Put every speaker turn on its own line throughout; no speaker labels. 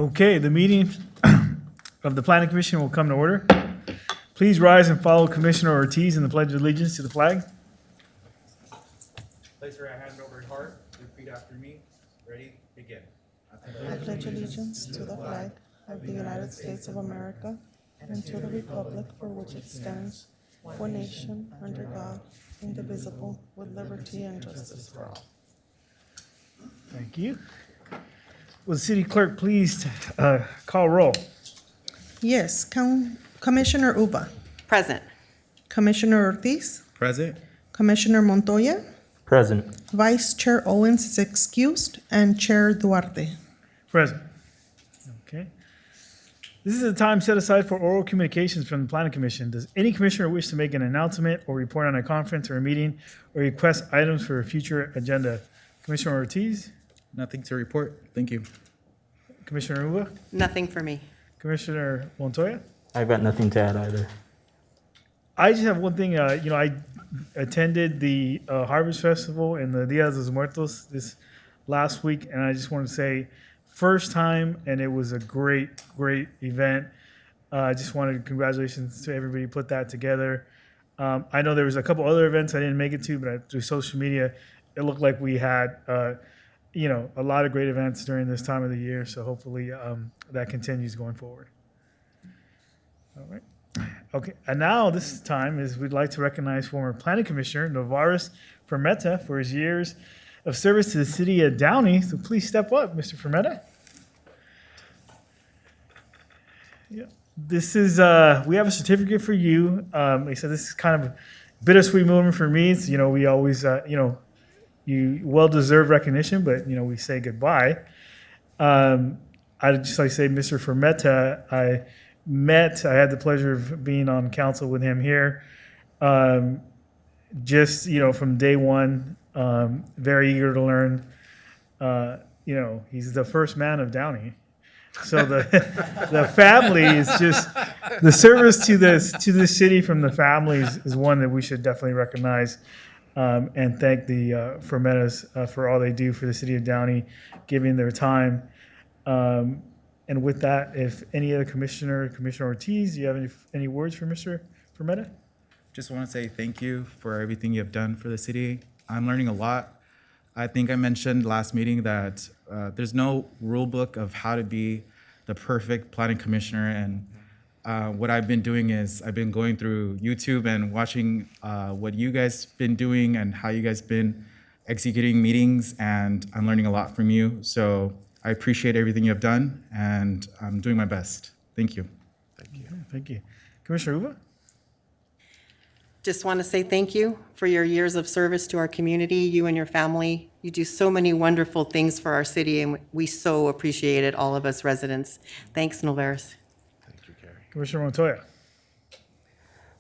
Okay, the meeting of the Planning Commission will come to order. Please rise and follow Commissioner Ortiz in the Pledge of Allegiance to the flag.
Place your hand over your heart. Repeat after me. Ready? Begin.
I pledge allegiance to the flag of the United States of America and to the republic for which it stands, one nation, under God, indivisible, with liberty and justice for all.
Thank you. Will the city clerk please call roll?
Yes, Commissioner Uba,
Present.
Commissioner Ortiz,
Present.
Commissioner Montoya,
Present.
Vice Chair Owens is excused, and Chair Duarte.
Present. Okay. This is a time set aside for oral communications from the Planning Commission. Does any commissioner wish to make an announcement or report on a conference or a meeting or request items for a future agenda? Commissioner Ortiz,
Nothing to report. Thank you.
Commissioner Uva,
Nothing for me.
Commissioner Montoya.
I've got nothing to add either.
I just have one thing. I attended the Harvest Festival and the Dia de los Muertos this last week, and I just want to say, first time, and it was a great event. I just wanted congratulations to everybody who put that together. I know there was a couple other events I didn't make it to, but through social media, it looked like we had a lot of great events during this time of the year. So hopefully that continues going forward. All right. Okay, and now this time is we'd like to recognize former Planning Commissioner Nolveris Frometa for his years of service to the city of Downey. So please step up, Mr. Frometa. Yeah, this is we have a certificate for you. He said this is kind of a bittersweet moment for me. It's, we always you well-deserved recognition, but we say goodbye. I'd just like to say, Mr. Frometa, I had the pleasure of being on council with him here. Just, from day one, very eager to learn. He's the first man of Downey. So the family is just, the service to this city from the families is one that we should definitely recognize. And thank the Frometas for all they do for the city of Downey, giving their time. And with that, if any other Commissioner Ortiz, do you have any words for Mr. Frometa?
Just want to say thank you for everything you have done for the city. I'm learning a lot. I think I mentioned last meeting that there's no rule book of how to be the perfect planning commissioner. And what I've been doing is I've been going through YouTube and watching what you guys been doing and how you guys been executing meetings, and I'm learning a lot from you. So I appreciate everything you have done, and I'm doing my best. Thank you.
Thank you. Thank you. Commissioner Uva?
Just want to say thank you for your years of service to our community, you and your family. You do so many wonderful things for our city, and we so appreciate it, all of us residents. Thanks, Nolveris.
Commissioner Montoya?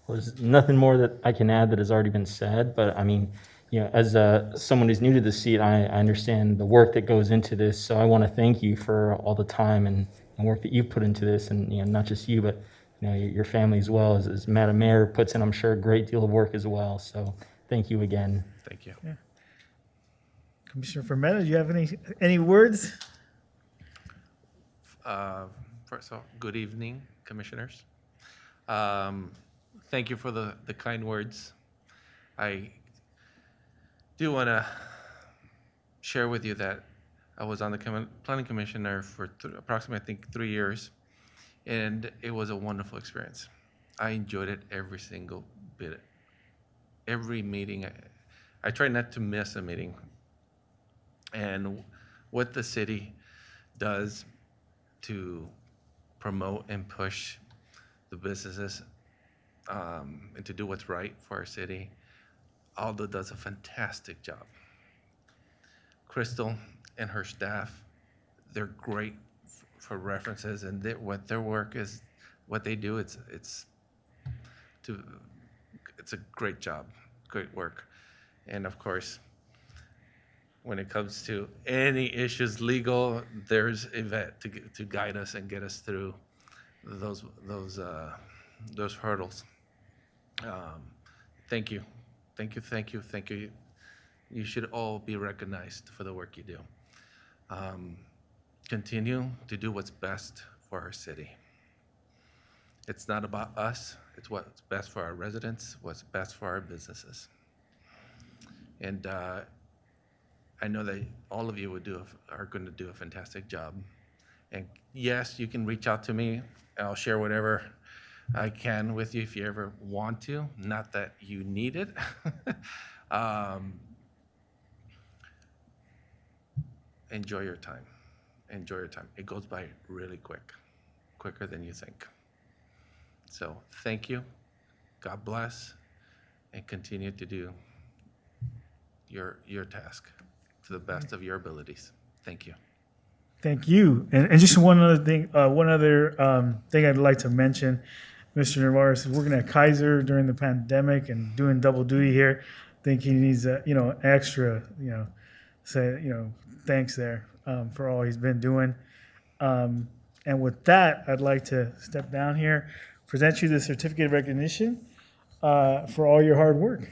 Well, there's nothing more that I can add that has already been said, but I mean, as someone who's new to the seat, I understand the work that goes into this. So I want to thank you for all the time and work that you've put into this, and not just you, but your family as well. As Madam Mayor puts in, I'm sure, a great deal of work as well. So thank you again.
Thank you.
Yeah. Commissioner Frometa, do you have any words?
First of all, good evening, commissioners. Thank you for the kind words. I do want to share with you that I was on the planning commissioner for approximately, I think, 3 years, and it was a wonderful experience. I enjoyed it every single bit. Every meeting, I try not to miss a meeting. And what the city does to promote and push the businesses and to do what's right for our city, Aldo does a fantastic job. Crystal and her staff, they're great for references, and what their work is, what they do, it's a great job, great work. And of course, when it comes to any issues legal, there's Yvette to guide us and get us through those hurdles. Thank you. You should all be recognized for the work you do. continue to do what's best for our city. It's not about us, it's what's best for our residents, what's best for our businesses. And I know that all of you are going to do a fantastic job. And yes, you can reach out to me, and I'll share whatever I can with you if you ever want to. Not that you need it. Enjoy your time. Enjoy your time. It goes by really quick, quicker than you think. So thank you. God bless, and continue to do your task to the best of your abilities. Thank you.
Thank you. And just one other thing I'd like to mention, Mr. Nolveris, is working at Kaiser during the pandemic and doing double duty here. I think he needs extra, thanks there for all he's been doing. And with that, I'd like to step down here, present you the certificate of recognition for all your hard work.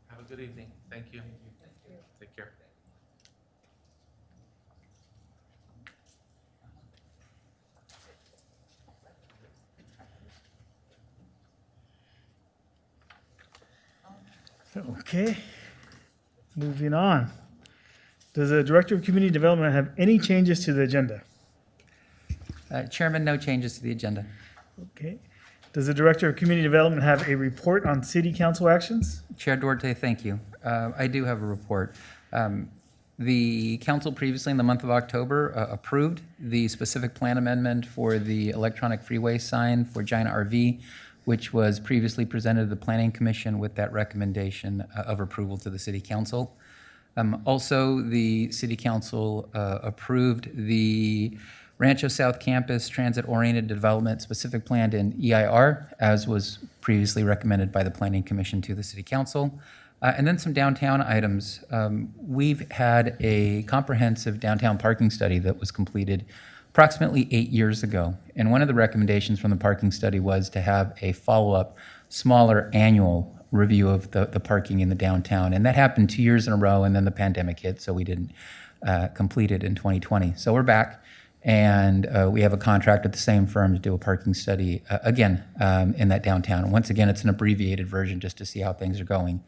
Have a good evening. Thank you. Take care.
Okay, moving on. Does the Director of Community Development have any changes to the agenda?
Chairman, no changes to the agenda.
Okay. Does the Director of Community Development have a report on City Council actions?
Chair Duarte, thank you. I do have a report. The council previously in the month of October approved the specific plan amendment for the electronic freeway sign for Giant RV, which was previously presented to the Planning Commission with that recommendation of approval to the City Council. Also, the City Council approved the Rancho South Campus Transit-Oriented Development Specific Plan in EIR, as was previously recommended by the Planning Commission to the City Council. And then some downtown items. We've had a comprehensive downtown parking study that was completed approximately 8 years ago. And one of the recommendations from the parking study was to have a follow-up, smaller annual review of the parking in the downtown. And that happened 2 years in a row, and then the pandemic hit, so we didn't complete it in 2020. So we're back, and we have a contract with the same firm to do a parking study again in that downtown. And once again, it's an abbreviated version just to see how things are going.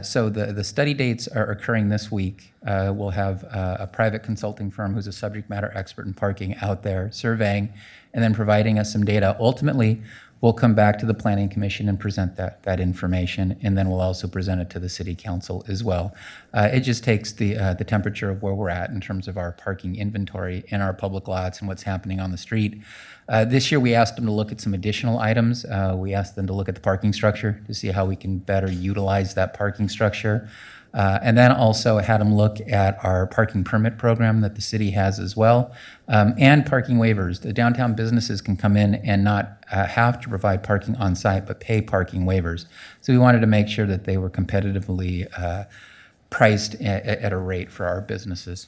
So the study dates are occurring this week. We'll have a private consulting firm who's a subject matter expert in parking out there surveying and then providing us some data. Ultimately, we'll come back to the Planning Commission and present that information, and then we'll also present it to the City Council as well. It just takes the temperature of where we're at in terms of our parking inventory in our public lots and what's happening on the street. This year, we asked them to look at some additional items. We asked them to look at the parking structure to see how we can better utilize that parking structure. And then also had them look at our parking permit program that the city has as well, and parking waivers. The downtown businesses can come in and not have to provide parking on site, but pay parking waivers. So we wanted to make sure that they were competitively priced at a rate for our businesses.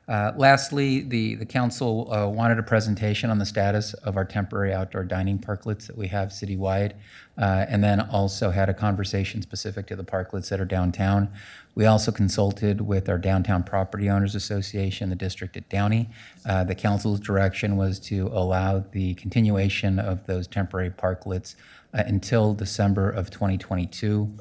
Lastly, the council wanted a presentation on the status of our temporary outdoor dining parklets that we have citywide, and then also had a conversation specific to the parklets that are downtown. We also consulted with our Downtown Property Owners Association, the district at Downey. The council's direction was to allow the continuation of those temporary parklets until December of 2022,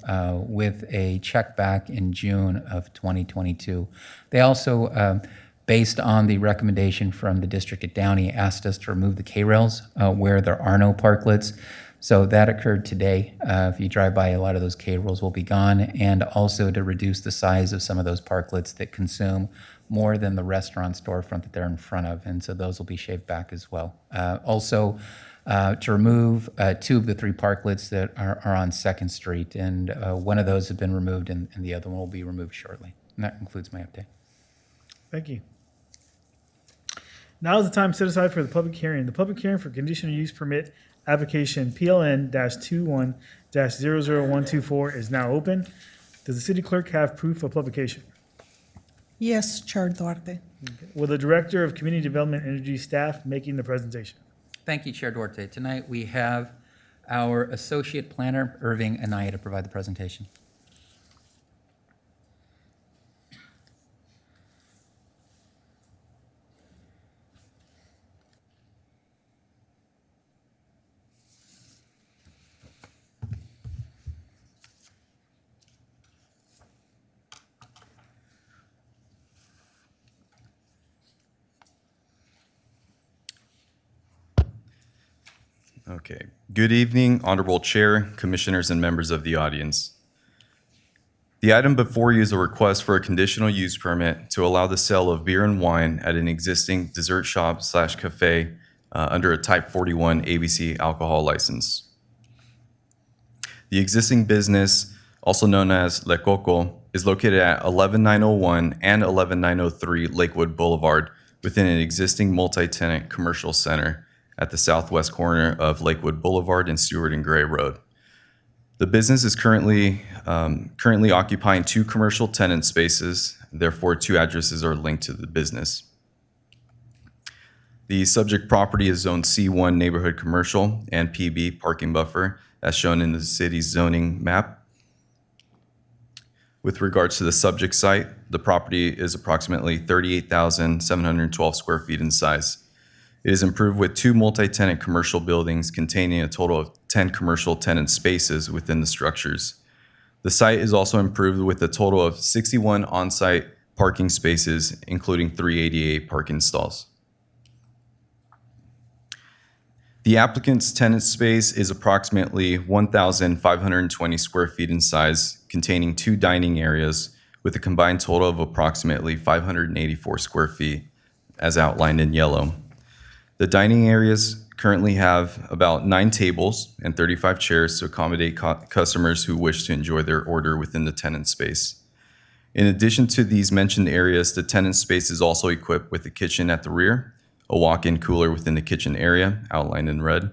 with a check back in June of 2022. They also based on the recommendation from the district at Downey, asked us to remove the K-rails where there are no parklets. So that occurred today. If you drive by, a lot of those K-rails will be gone, and also to reduce the size of some of those parklets that consume more than the restaurant storefront that they're in front of, and so those will be shaved back as well. Also, to remove 2 of the 3 parklets that are on 2nd Street, and one of those have been removed, and the other one will be removed shortly. And that concludes my update.
Thank you. Now is the time set aside for the public hearing. The public hearing for conditional use permit application PLN-21-00124 is now open. Does the city clerk have proof of publication?
Yes, Chair Duarte.
Will the Director of Community Development Energy staff making the presentation?
Thank you, Chair Duarte. Tonight, we have our Associate Planner, Irving Anaya, to provide the presentation.
Okay. Good evening, Honorable Chair, Commissioners, and members of the audience. The item before you is a request for a conditional use permit to allow the sale of beer and wine at an existing dessert shop / cafe under a Type 41 ABC alcohol license. The existing business, also known as Le Coco, is located at 11901 and 11903 Lakewood Boulevard within an existing multi-tenant commercial center at the southwest corner of Lakewood Boulevard and Stewart and Gray Road. The business is currently occupying 2 commercial tenant spaces, therefore 2 addresses are linked to the business. The subject property is zoned C1 Neighborhood Commercial and PB Parking Buffer, as shown in the city's zoning map. With regards to the subject site, the property is approximately 38,712 square feet in size. It is improved with 2 multi-tenant commercial buildings containing a total of 10 commercial tenant spaces within the structures. The site is also improved with a total of 61 on-site parking spaces, including 3 ADA parking stalls. The applicant's tenant space is approximately 1,520 square feet in size, containing 2 dining areas with a combined total of approximately 584 square feet, as outlined in yellow. The dining areas currently have about 9 tables and 35 chairs to accommodate customers who wish to enjoy their order within the tenant space. In addition to these mentioned areas, the tenant space is also equipped with a kitchen at the rear, a walk-in cooler within the kitchen area, outlined in red,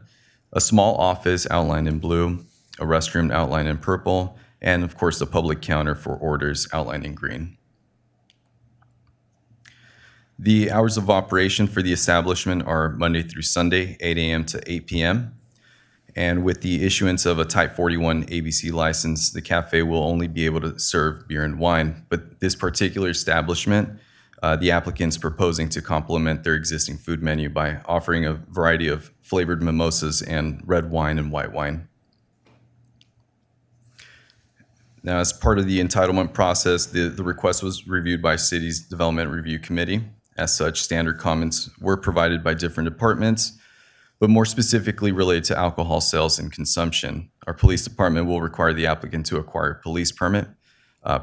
a small office outlined in blue, a restroom outlined in purple, and of course the public counter for orders outlined in green. The hours of operation for the establishment are Monday through Sunday, 8 a.m. to 8 p.m. And with the issuance of a Type 41 ABC license, the cafe will only be able to serve beer and wine. But this particular establishment, the applicant's proposing to complement their existing food menu by offering a variety of flavored mimosas and red wine and white wine. Now, as part of the entitlement process, the request was reviewed by City's Development Review Committee. As such, standard comments were provided by different departments, but more specifically related to alcohol sales and consumption. Our police department will require the applicant to acquire a police permit,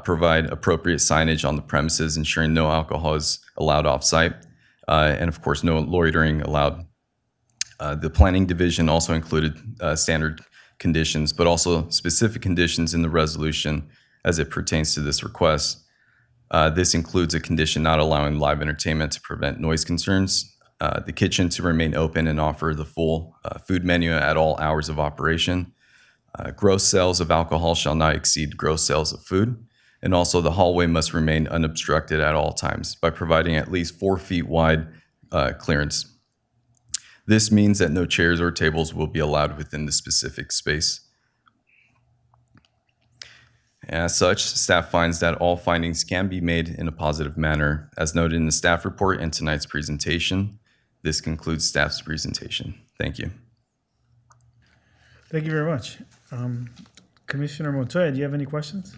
provide appropriate signage on the premises, ensuring no alcohol is allowed off-site, and of course, no loitering allowed. The planning division also included standard conditions, but also specific conditions in the resolution as it pertains to this request. This includes a condition not allowing live entertainment to prevent noise concerns, the kitchen to remain open and offer the full food menu at all hours of operation. Gross sales of alcohol shall not exceed gross sales of food. And also the hallway must remain unobstructed at all times by providing at least 4 feet wide clearance. This means that no chairs or tables will be allowed within the specific space. As such, staff finds that all findings can be made in a positive manner, as noted in the staff report and tonight's presentation. This concludes staff's presentation. Thank you.
Thank you very much. Commissioner Montoya, do you have any questions?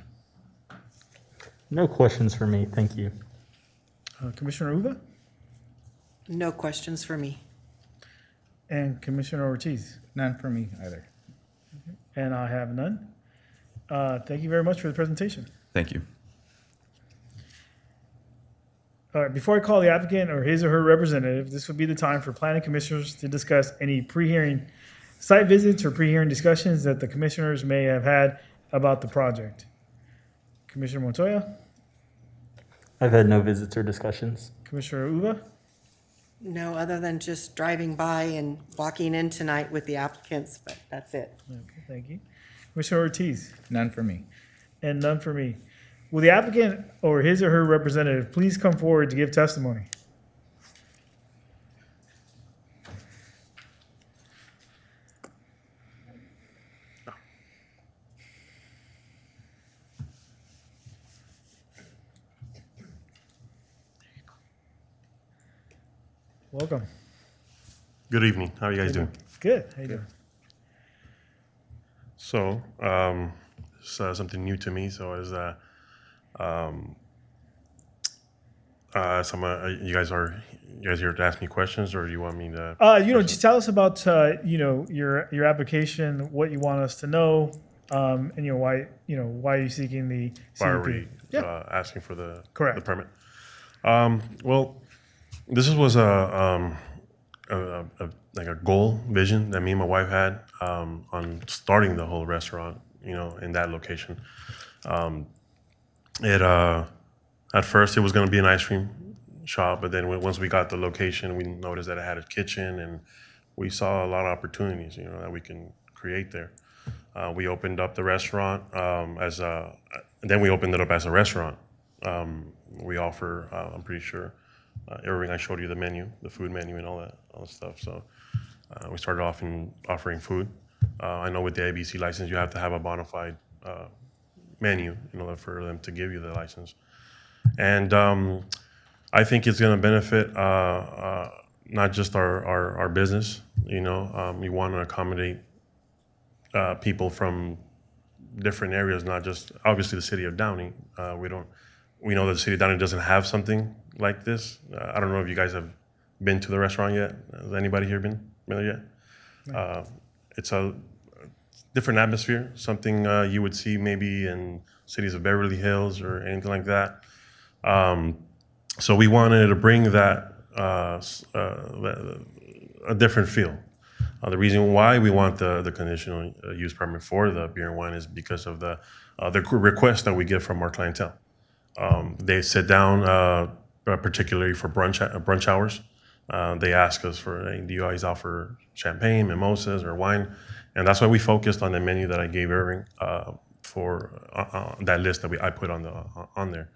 No questions for me. Thank you.
Commissioner Uva
No questions for me.
and Commissioner Ortiz?
None for me either.
And I have none. Thank you very much for the presentation.
Thank you.
All right, before I call the applicant or his or her representative, this would be the time for planning commissioners to discuss any pre-hearing site visits or pre-hearing discussions that the commissioners may have had about the project. Commissioner Montoya,
I've had no visits or discussions.
Commissioner Uva,
No, other than just driving by and walking in tonight with the applicants, but that's it.
okay, thank you. Commissioner Ortiz,
None for me.
and none for me. Will the applicant or his or her representative please come forward to give testimony? Welcome.
Good evening. How are you guys doing?
Good. How you doing?
So, it's something new to me. So, you guys here to ask me questions, or do you want me to?
Just tell us about your application, what you want us to know, and why you're seeking the
Why are
CUP.
we
Yeah.
asking for the
Correct.
permit? Well, this was like a goal vision that me and my wife had on starting the whole restaurant, in that location. At first it was going to be an ice cream shop, but then once we got the location, we noticed that it had a kitchen, and we saw a lot of opportunities, that we can create there. We opened up the restaurant then we opened it up as a restaurant. We offer, I'm pretty sure, Irving, I showed you the menu, the food menu and all that stuff. So we started off offering food. I know with the ABC license, you have to have a bona fide menu in order for them to give you the license. And I think it's going to benefit not just our business. We want to accommodate people from different areas, not just obviously the city of Downey. We know that the city of Downey doesn't have something like this. I don't know if you guys have been to the restaurant yet. Has anybody here been there yet? No. It's a different atmosphere, something you would see maybe in cities of Beverly Hills or anything like that. So we wanted to bring that a different feel. The reason why we want the conditional use permit for the beer and wine is because of the requests that we get from our clientele. They sit down, particularly for brunch hours. They ask us for, hey, do you guys offer champagne, mimosas, or wine? And that's why we focused on the menu that I gave Irving for that list that I put on there.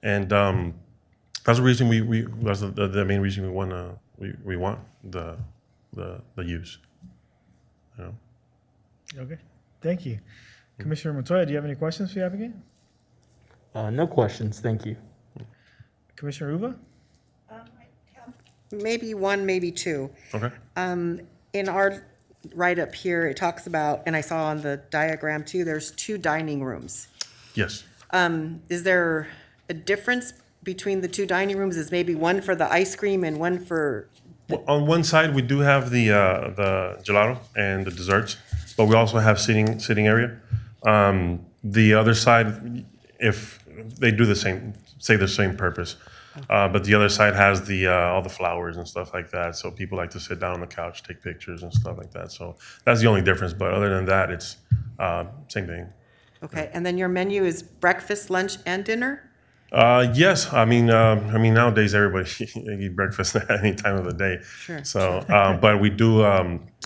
And that's the reason that's the main reason we want the use.
Okay. Thank you. Commissioner Montoya, do you have any questions for the applicant?
No questions, thank you.
Commissioner Uva?
Maybe one, maybe two.
Okay.
In our write-up here, it talks about, and I saw on the diagram too, there's 2 dining rooms.
Yes.
Is there a difference between the 2 dining rooms? Is maybe one for the ice cream and one for?
Well, on one side, we do have the gelato and the desserts, but we also have sitting area. The other side, if they do the same purpose, but the other side has all the flowers and stuff like that. So people like to sit down on the couch, take pictures and stuff like that. So that's the only difference. But other than that, it's same thing.
Okay, and then your menu is breakfast, lunch, and dinner?
Yes, I mean nowadays everybody eat breakfast at any time of the day.
Sure.
So, but we do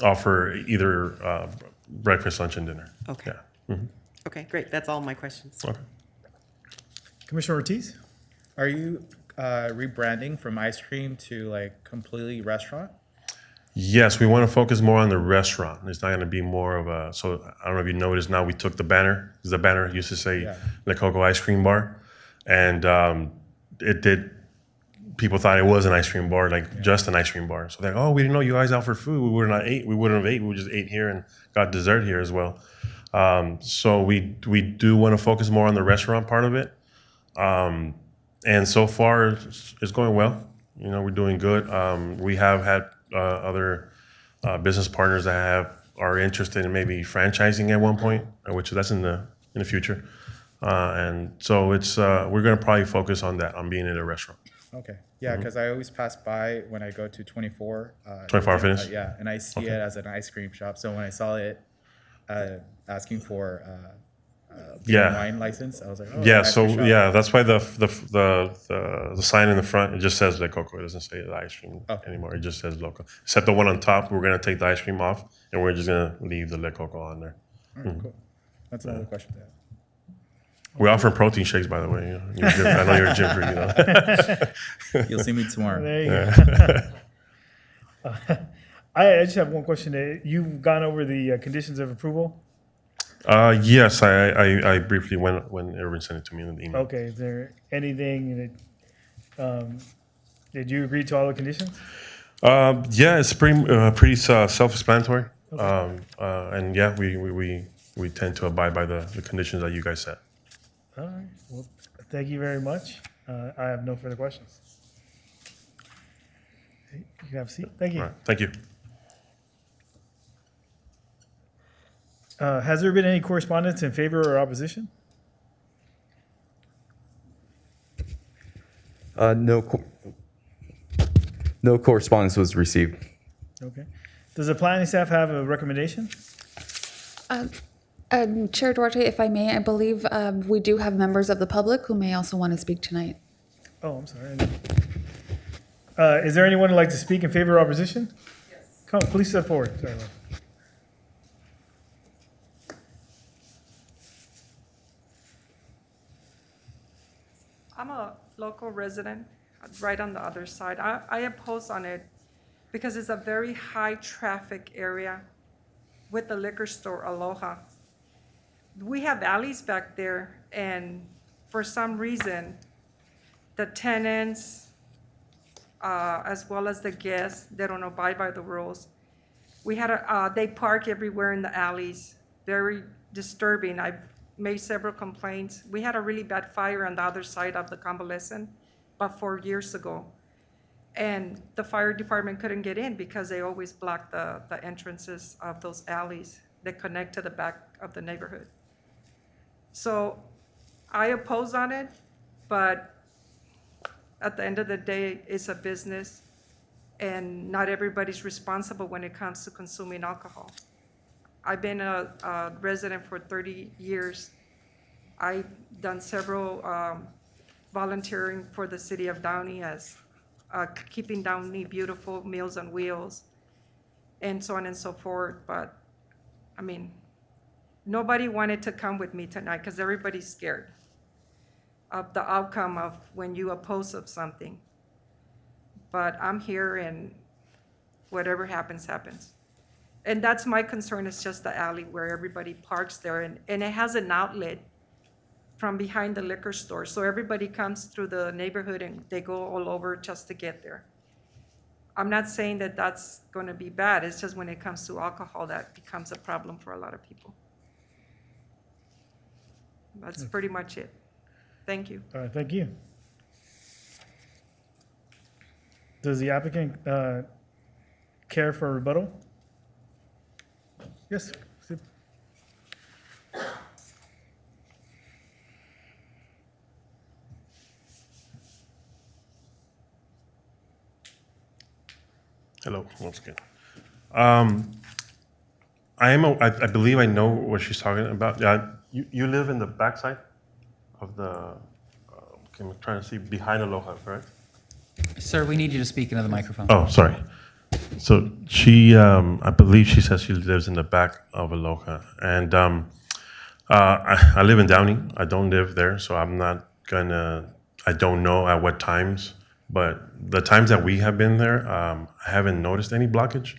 offer either breakfast, lunch, and dinner.
Okay.
Yeah. Mm-hmm.
Okay, great. That's all my questions.
Okay.
Commissioner Ortiz?
Are you rebranding from ice cream to like completely restaurant?
Yes, we want to focus more on the restaurant. It's not going to be more of a. So I don't know if you noticed. Now we took the banner. The banner used to say Le Coco Ice Cream Bar, and it did. People thought it was an ice cream bar, like just an ice cream bar. So they're, oh, we didn't know you guys offered food. We wouldn't have ate. We just ate here and got dessert here as well. So we do want to focus more on the restaurant part of it. And so far, it's going well. We're doing good. We have had other business partners that are interested in maybe franchising at one point, which that's in the future. And so it's we're going to probably focus on that, on being in a restaurant.
Okay. Yeah, because I always pass by when I go to 24.
24 Fitness?
Yeah, and I see it as an ice cream shop. So when I saw it asking for beer and wine license, I was like, oh,
yeah.
ice
So
cream shop.
yeah, that's why the sign in the front, it just says Le Coco. It doesn't say the ice cream anymore. It just says Loco. Except the one on top, we're gonna take the ice cream off, and we're just gonna leave the Le Coco on there.
All right, cool. That's another question to have.
We offer protein shakes, by the way. You know. I know you're a gym freak, you know.
You'll see me tomorrow.
There you go. I just have one question. You've gone over the conditions of approval.
Yes, I briefly went when Irvin sent it to me in the email.
Okay. Is there anything that did you agree to all the conditions?
Yeah, it's pretty self-explanatory. And yeah, we tend to abide by the conditions that you guys set.
All right. Well, thank you very much. I have no further questions. You can have a seat. Thank you.
All right, thank you.
Has there been any correspondence in favor or opposition?
No correspondence was received.
Okay. Does the planning staff have a recommendation?
Chair Duarte, if I may, I believe we do have members of the public who may also want to speak tonight.
Oh, I'm sorry. Is there anyone who'd like to speak in favor or opposition? Yes. Come, please step forward. Sorry.
I'm a local resident, right on the other side. I oppose on it because it's a very high traffic area with the liquor store Aloha. We have alleys back there, and for some reason, the tenants, as well as the guests, they don't abide by the rules. We had they park everywhere in the alleys, very disturbing. I've made several complaints. We had a really bad fire on the other side of the convalescent about 4 years ago. And the fire department couldn't get in because they always block the entrances of those alleys that connect to the back of the neighborhood. So I oppose on it, but at the end of the day, it's a business, and not everybody's responsible when it comes to consuming alcohol. I've been a resident for 30 years. I've done several volunteering for the city of Downey as keeping Downey beautiful, Meals on Wheels, and so on and so forth. But, I mean, nobody wanted to come with me tonight because everybody's scared of the outcome of when you oppose of something. But I'm here, and whatever happens, happens. And that's my concern, is just the alley where everybody parks there. And it has an outlet from behind the liquor store. So everybody comes through the neighborhood and they go all over just to get there. I'm not saying that that's going to be bad. It's just when it comes to alcohol, that becomes a problem for a lot of people. That's pretty much it. Thank you.
All right, thank you. Does the applicant care for a rebuttal? Yes.
Hello, once again. I believe I know what she's talking about. Yeah, you live in the backside of the, I'm trying to see, behind Aloha, correct?
Sir, we need you to speak into the microphone.
Oh, sorry. So she, I believe she says she lives in the back of Aloha. And I live in Downey. I don't live there, so I'm not gonna, I don't know at what times, but the times that we have been there, I haven't noticed any blockage.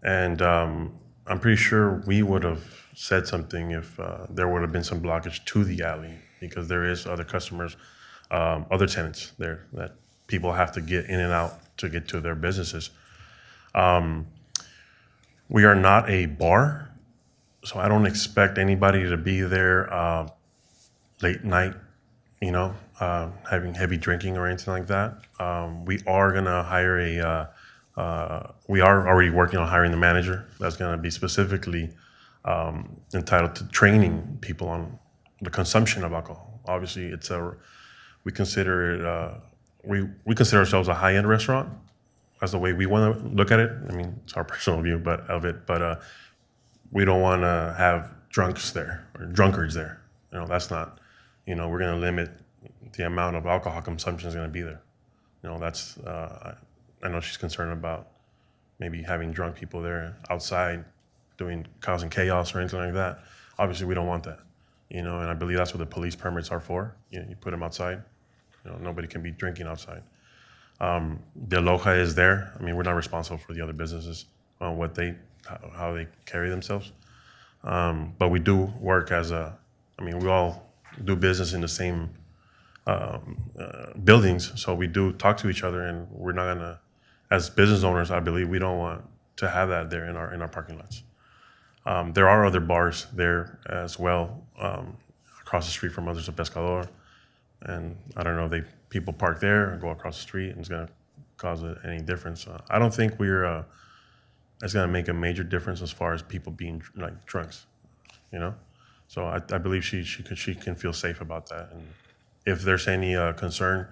And I'm pretty sure we would have said something if there would have been some blockage to the alley, because there is other customers, other tenants there that people have to get in and out to get to their businesses. We are not a bar, so I don't expect anybody to be there late night, you know, having heavy drinking or anything like that. We are gonna hire we are already working on hiring the manager that's gonna be specifically entitled to training people on the consumption of alcohol. Obviously, we consider it, we consider ourselves a high-end restaurant. That's the way we want to look at it. I mean, it's our personal view, but we don't want to have drunks there or drunkards there. You know, that's not. You know, we're going to limit the amount of alcohol consumption is going to be there. You know, that's. I know she's concerned about maybe having drunk people there outside, causing chaos or anything like that. Obviously, we don't want that. you know, and I believe that's what the police permits are for. You put them outside. You know, nobody can be drinking outside. The Aloha is there. I mean, we're not responsible for the other businesses on how they carry themselves. But we do work we all do business in the same buildings, so we do talk to each other, and we're not gonna, as business owners, I believe we don't want to have that there in our parking lots. There are other bars there as well, across the street from us. There's a Pescador, and I don't know if people park there and go across the street, and it's gonna cause any difference. I don't think it's gonna make a major difference as far as people being like drunks, you know. So I believe she can feel safe about that, and if there's any concern,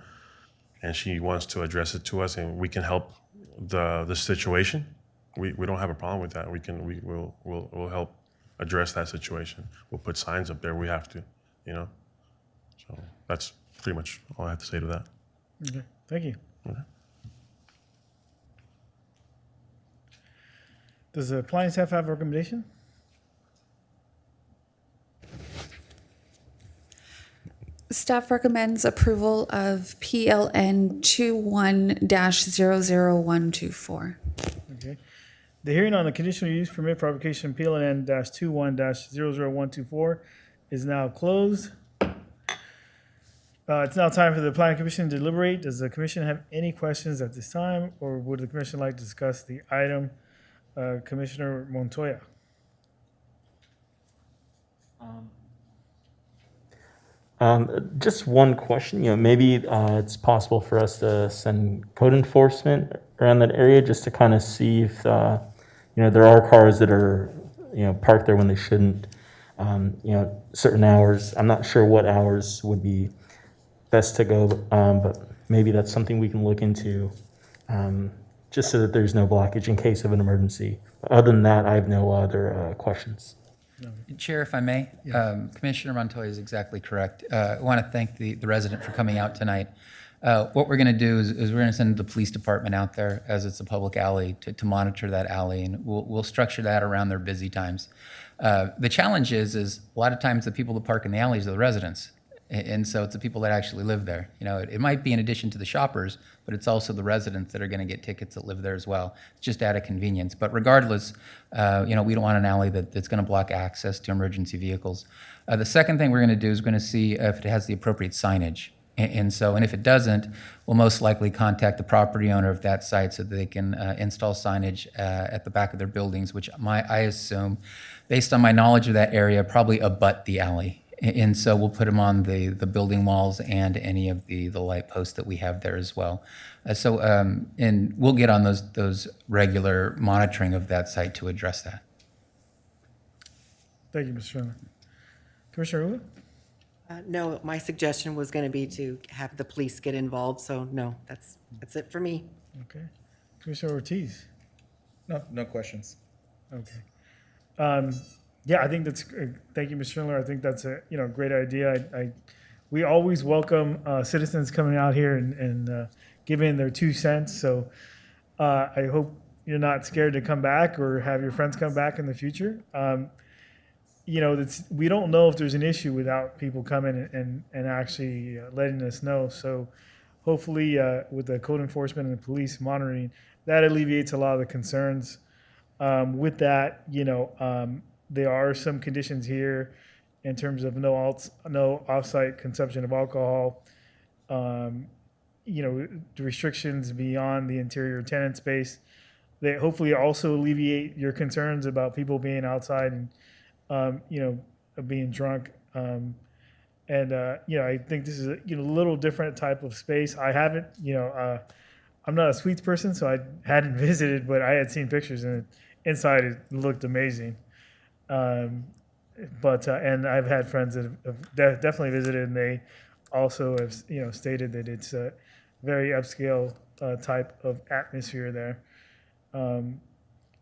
and she wants to address it to us, and we can help the situation, we don't have a problem with that. We'll help address that situation. We'll put signs up there. We have to, you know. So that's pretty much all I have to say to that.
Okay, thank you.
Okay.
Does the planning staff have a recommendation?
Staff recommends approval of PLN 21-00124.
Okay. The hearing on the conditional use permit for application PLN-21-00124 is now closed. It's now time for the planning commission to deliberate. Does the commission have any questions at this time, or would the commission like to discuss the item? Commissioner Montoya.
Just one question, maybe it's possible for us to send code enforcement around that area just to kind of see if, there are cars that are, parked there when they shouldn't, certain hours. I'm not sure what hours would be best to go, but maybe that's something we can look into, just so that there's no blockage in case of an emergency. Other than that, I have no other questions.
Chair, if I may, Commissioner Montoya is exactly correct. I want to thank the resident for coming out tonight. What we're going to do is we're going to send the police department out there, as it's a public alley, to monitor that alley, and we'll structure that around their busy times. The challenge is a lot of times the people that park in the alleys are the residents. And so it's the people that actually live there. It might be in addition to the shoppers, but it's also the residents that are going to get tickets that live there as well, just out of convenience. But regardless, we don't want an alley that's going to block access to emergency vehicles. The second thing we're going to do is we're going to see if it has the appropriate signage. And if it doesn't, we'll most likely contact the property owner of that site so that they can install signage at the back of their buildings, which I assume, based on my knowledge of that area, probably abut the alley. And so we'll put them on the building walls and any of the light posts that we have there as well. And we'll get on those regular monitoring of that site to address that.
Thank you, Mr. Sherman. Commissioner Ula?
No, my suggestion was going to be to have the police get involved, so no, that's it for me.
Okay. Commissioner Ortiz?
No questions.
Okay. Yeah, I think that's, thank you, Mr. Schindler. I think that's a, great idea. We always welcome citizens coming out here and giving their 2 cents. So I hope you're not scared to come back or have your friends come back in the future. We don't know if there's an issue without people coming and actually letting us know. So hopefully with the code enforcement and the police monitoring, that alleviates a lot of the concerns. With that, there are some conditions here in terms of no off-site consumption of alcohol, the restrictions beyond the interior tenant space. They hopefully also alleviate your concerns about people being outside and, being drunk. I think this is a little different type of space. I haven't, I'm not a sweets person, so I hadn't visited, but I had seen pictures and inside it looked amazing. And I've had friends that have definitely visited, and they also have, stated that it's a very upscale type of atmosphere there.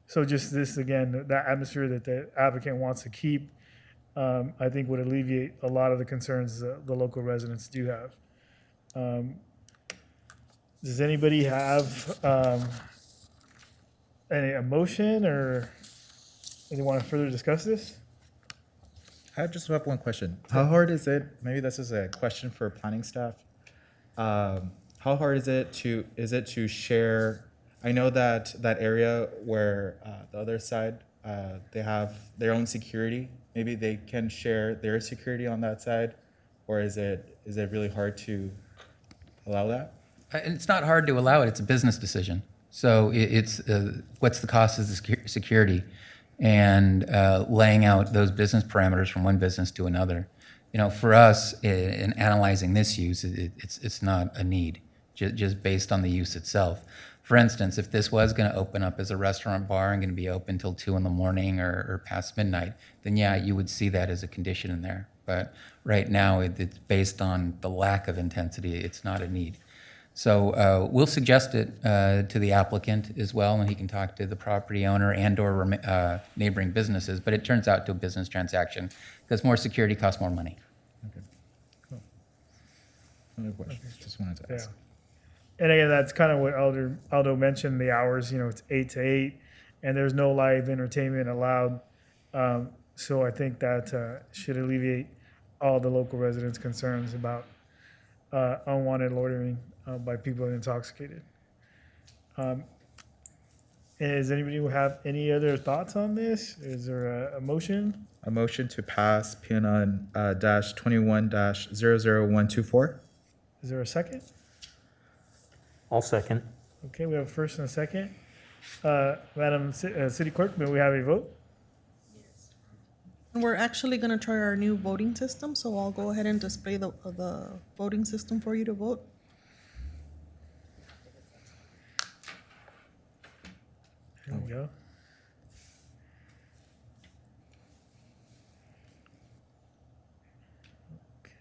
So just this, again, that atmosphere that the applicant wants to keep, I think would alleviate a lot of the concerns the local residents do have. Does anybody have a motion, or anyone want to further discuss this?
I just have one question. How hard is it, maybe this is a question for planning staff. How hard is it to share? I know that area where the other side, they have their own security. Maybe they can share their security on that side, or is it really hard to allow that?
And it's not hard to allow it. It's a business decision. So it's what's the cost of the security, and laying out those business parameters from one business to another. You know, for us in analyzing this use, it's not a need, just based on the use itself. For instance, if this was going to open up as a restaurant bar and going to be open till 2 a.m. or past midnight, then yeah, you would see that as a condition in there. But right now, it's based on the lack of intensity. It's not a need. So we'll suggest it to the applicant as well, and he can talk to the property owner and/or neighboring businesses. But it turns out to a business transaction because more security costs more money.
Okay, cool. Another question, just wanted to ask.
And again, that's kind of what Aldo mentioned, the hours, you know, it's 8 to 8, and there's no live entertainment allowed. So I think that should alleviate all the local residents' concerns about unwanted loitering by people intoxicated. Does anybody have any other thoughts on this? Is there a motion?
A motion to pass PN -21-00124.
Is there a second?
I'll second.
Okay, we have a first and a second. Madam City Clerk, may we have a vote?
And we're actually going to try our new voting system, so I'll go ahead and display the voting system for you to vote.
There we go.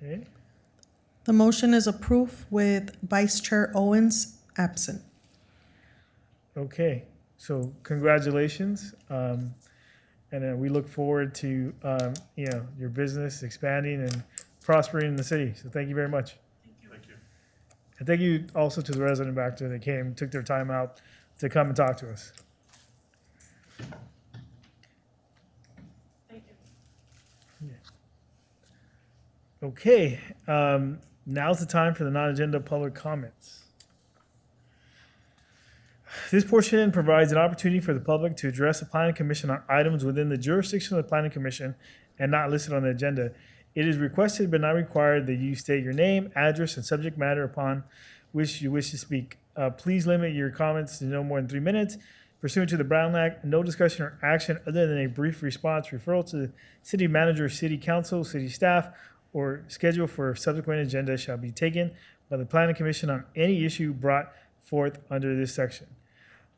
Okay.
The motion is approved with Vice Chair Owens absent.
Okay, so congratulations. And then we look forward to, you know, your business expanding and prospering in the city. So thank you very much.
Thank you.
And thank you also to the resident back there that came, took their time out to come and talk to us.
Thank you.
Okay, now's the time for the non-agenda public comments. This portion provides an opportunity for the public to address the planning commission on items within the jurisdiction of the planning commission and not listed on the agenda. It is requested but not required that you state your name, address, and subject matter upon which you wish to speak. Please limit your comments to no more than 3 minutes. Pursuant to the Brown Act, no discussion or action other than a brief response, referral to the city manager, city council, city staff, or schedule for a subsequent agenda shall be taken by the planning commission on any issue brought forth under this section.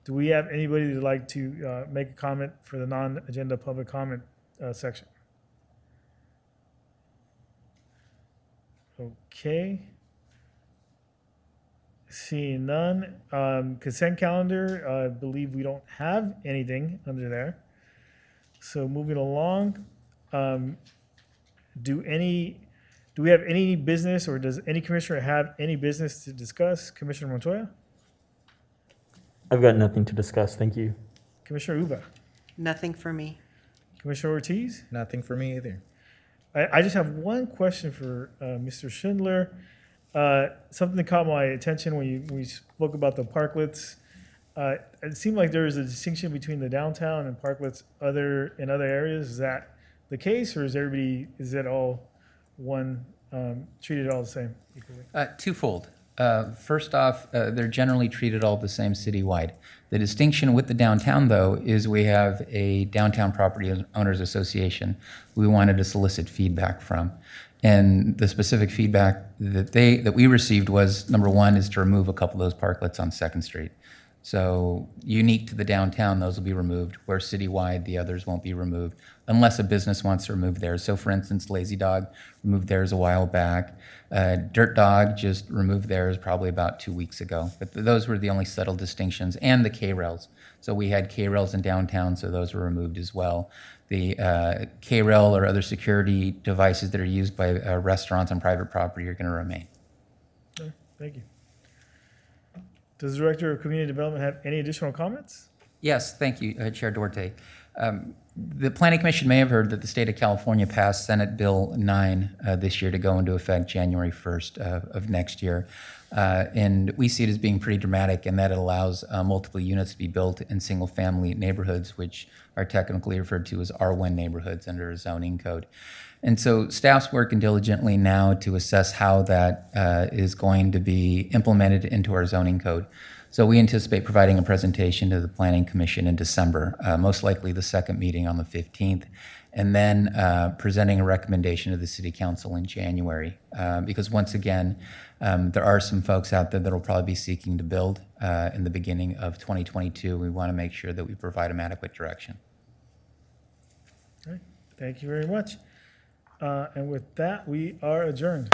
Do we have anybody that'd like to make a comment for the non-agenda public comment section? Okay. Seeing none. Consent calendar, I believe we don't have anything under there. So moving along, do we have any business, or does any commissioner have any business to discuss? Commissioner Montoya?
I've got nothing to discuss. Thank you.
Commissioner Uba?
Nothing for me.
Commissioner Ortiz?
Nothing for me either.
I just have one question for Mr. Schindler. Something that caught my attention when we spoke about the parklets. It seemed like there was a distinction between the downtown and parklets in other areas. Is that the case, or is it all one, treated all the same equally?
Twofold. First off, they're generally treated all the same citywide. The distinction with the downtown, though, is we have a downtown property owners association we wanted to solicit feedback from. And the specific feedback that we received was, number one, is to remove a couple of those parklets on 2nd Street. So unique to the downtown, those will be removed, where citywide, the others won't be removed, unless a business wants to remove theirs. So for instance, Lazy Dog removed theirs a while back. Dirt Dog just removed theirs probably about 2 weeks ago. But those were the only subtle distinctions, and the K-rails. So we had K-rails in downtown, so those were removed as well. The K-rail or other security devices that are used by restaurants on private property are going to remain.
Okay, thank you. Does the Director of Community Development have any additional comments?
Yes, thank you, Chair Duarte. The Planning Commission may have heard that the state of California passed Senate Bill 9 this year to go into effect January 1st of next year. And we see it as being pretty dramatic in that it allows multiple units to be built in single-family neighborhoods, which are technically referred to as R1 neighborhoods under a zoning code. And so staff's working diligently now to assess how that is going to be implemented into our zoning code. So we anticipate providing a presentation to the Planning Commission in December, most likely the second meeting on the 15th, and then presenting a recommendation to the City Council in January. Because once again, there are some folks out there that will probably be seeking to build in the beginning of 2022. We want to make sure that we provide them adequate direction.
All right. Thank you very much. And with that, we are adjourned.